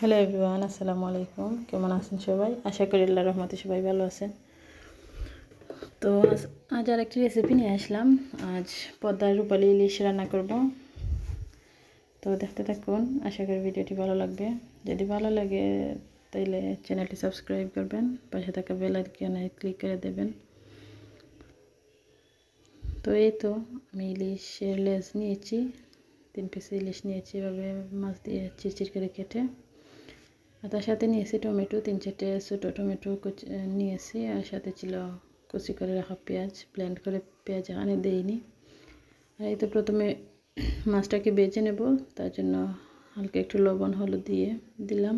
Hello everyone, আসসালামু আলাইকুম। কেমন আছেন সবাই? আশা করি আল্লাহর রহমতে সবাই ভালো আছেন। তো আজ আরেকটি রেসিপি নিয়ে আসলাম। আজ পদ্মার রূপালী ইলিশ রান্না করব। তো দেখতে থাকুন, আশা করি ভিডিওটি ভালো লাগবে। যদি ভালো লাগে তাহলে চ্যানেলটি সাবস্ক্রাইব করবেন, পাশে থাকা বেল আইকনে ক্লিক করে দেবেন। তো এই তো আমি ইলিশের লেজ নিয়েছি, 3 পিস ইলিশ নিয়েছি, এভাবে মাছ দিয়ে চিরচির করে কেটে। আর তার সাথে নিয়েছি টমেটো, 3-4টে ছোটো টমেটো নিয়েছি। আর সাথে ছিল কুচি করে রাখা পেঁয়াজ, ব্লেন্ড করে পেঁয়াজ এখানে দেইনি। আর এই তো প্রথমে মাছটাকে বেজে নেব, তার জন্য হালকা একটু লবণ হলুদ দিয়ে দিলাম।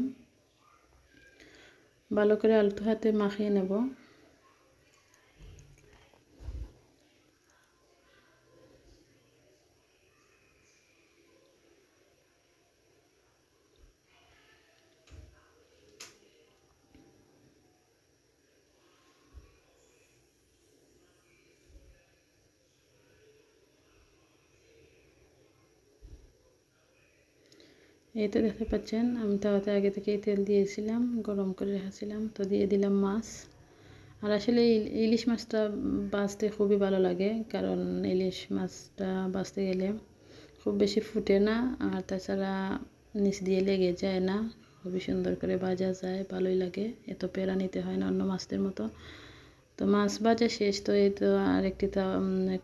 ভালো করে আলতো হাতে মাখিয়ে নেব। এই তো দেখতে পাচ্ছেন, আমি তাওয়াতে আগে থেকেই তেল দিয়েছিলাম, গরম করে রেখেছিলাম। তো দিয়ে দিলাম মাছ। আর আসলে ইলিশ মাছটা ভাজতে খুবই ভালো লাগে, কারণ ইলিশ মাছটা ভাজতে গেলে খুব বেশি ফুটে না, আর তাছাড়া নিচ দিয়ে লেগে যায় না, খুবই সুন্দর করে ভাজা যায়, ভালোই লাগে। এত পেড়া নিতে হয় না অন্য মাছদের মতো। তো মাছ ভাজা শেষ। তো এই তো আরেকটি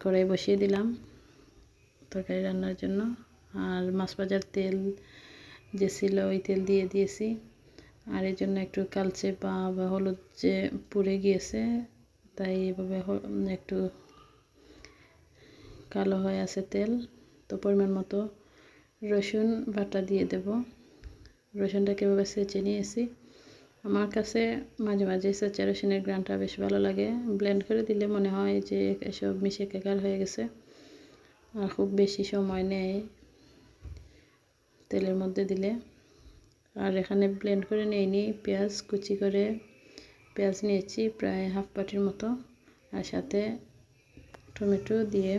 কড়াই বসিয়ে দিলাম তরকারি রান্নার জন্য। আর মাছ ভাজার তেল যে ছিল ওই তেল দিয়ে দিয়েছি। আর এই জন্য একটু কালচে বা হলুদ যে পুড়ে গিয়েছে, তাই এভাবে একটু কালো হয়ে আছে তেল। তো পরিমাণ মতো রসুন বাটা দিয়ে দেব। রসুনটাকে এভাবে ছেঁচে নিয়েছি। আমার কাছে মাঝে মাঝে ছেঁচা রসুনের ঘ্রাণটা বেশ ভালো লাগে। ব্লেন্ড করে দিলে মনে হয় যে এসব মিশে একাকার হয়ে গেছে, আর খুব বেশি সময় নেয় তেলের মধ্যে দিলে। আর এখানে ব্লেন্ড করে নিইনি, পেঁয়াজ কুচি করে পেঁয়াজ নিয়েছি প্রায় হাফ বাটির মতো, আর সাথে টমেটো দিয়ে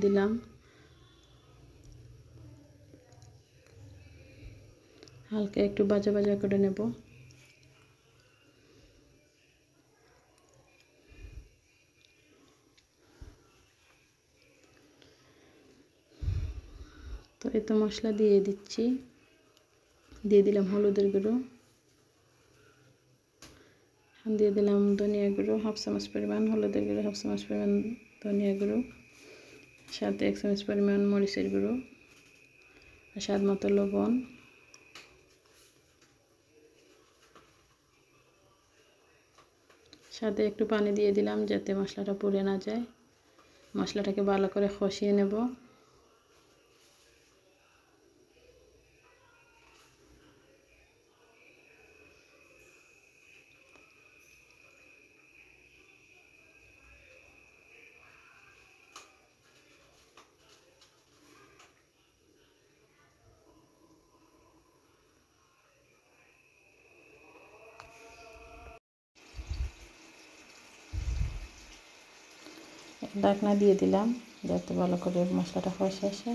দিলাম। হালকা একটু ভাজা ভাজা করে নেব। তো এই তো মশলা দিয়ে দিচ্ছি। দিয়ে দিলাম হলুদের গুঁড়ো, দিয়ে দিলাম ধনিয়া গুঁড়ো 1/2 চামচ পরিমাণ, হলুদের গুঁড়ো 1/2 চামচ পরিমাণ, ধনিয়া গুঁড়ো, সাথে 1 চামচ পরিমাণ মরিচের গুঁড়ো, আর স্বাদ মতো লবণ। সাথে একটু পানি দিয়ে দিলাম যাতে মশলাটা পুড়ে না যায়। মশলাটাকে ভালো করে কষিয়ে নেব। ঢাকনা দিয়ে দিলাম যাতে ভালো করে মশলাটা কষে আসে।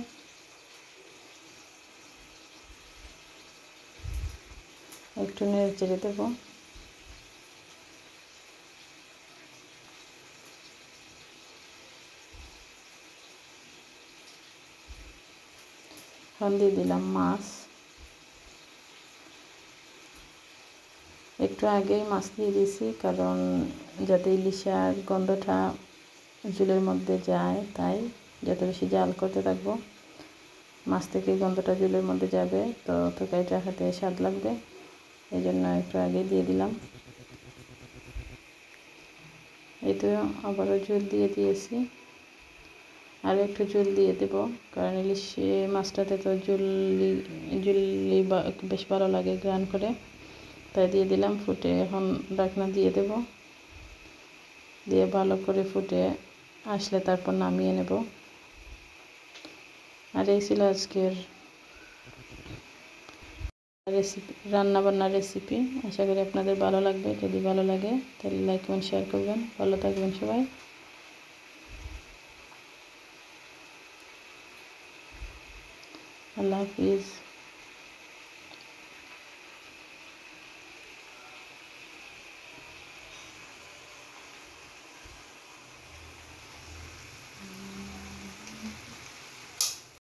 একটু নেড়ে চেড়ে দেব। এখন দিয়ে দিলাম মাছ। একটু আগেই মাছ দিয়ে দিয়েছি, কারণ যাতে ইলিশের গন্ধটা ঝোলের মধ্যে যায়, তাই যত বেশি জাল করতে থাকবো মাছ থেকে গন্ধটা ঝোলের মধ্যে যাবে, তো তরকারিটা খেতে স্বাদ লাগবে। এই জন্য একটু আগে দিয়ে দিলাম। এই তো আবারও ঝোল দিয়ে দিয়েছি, আর একটু ঝোল দিয়ে দেব, কারণ ইলিশ মাছটাতে তো ঝোলি বেশ ভালো লাগে গ্রান করে, তাই দিয়ে দিলাম। ফুটে এখন ঢাকনা দিয়ে দেব, দিয়ে ভালো করে ফুটে আসলে তারপর নামিয়ে নেব। আর এই ছিল আজকের রেসিপি, রান্নাবান্নার রেসিপি। আশা করি আপনাদের ভালো লাগবে। যদি ভালো লাগে তাহলে লাইক কমেন্ট শেয়ার করবেন। ভালো থাকবেন সবাই। আল্লাহ হাফিজ।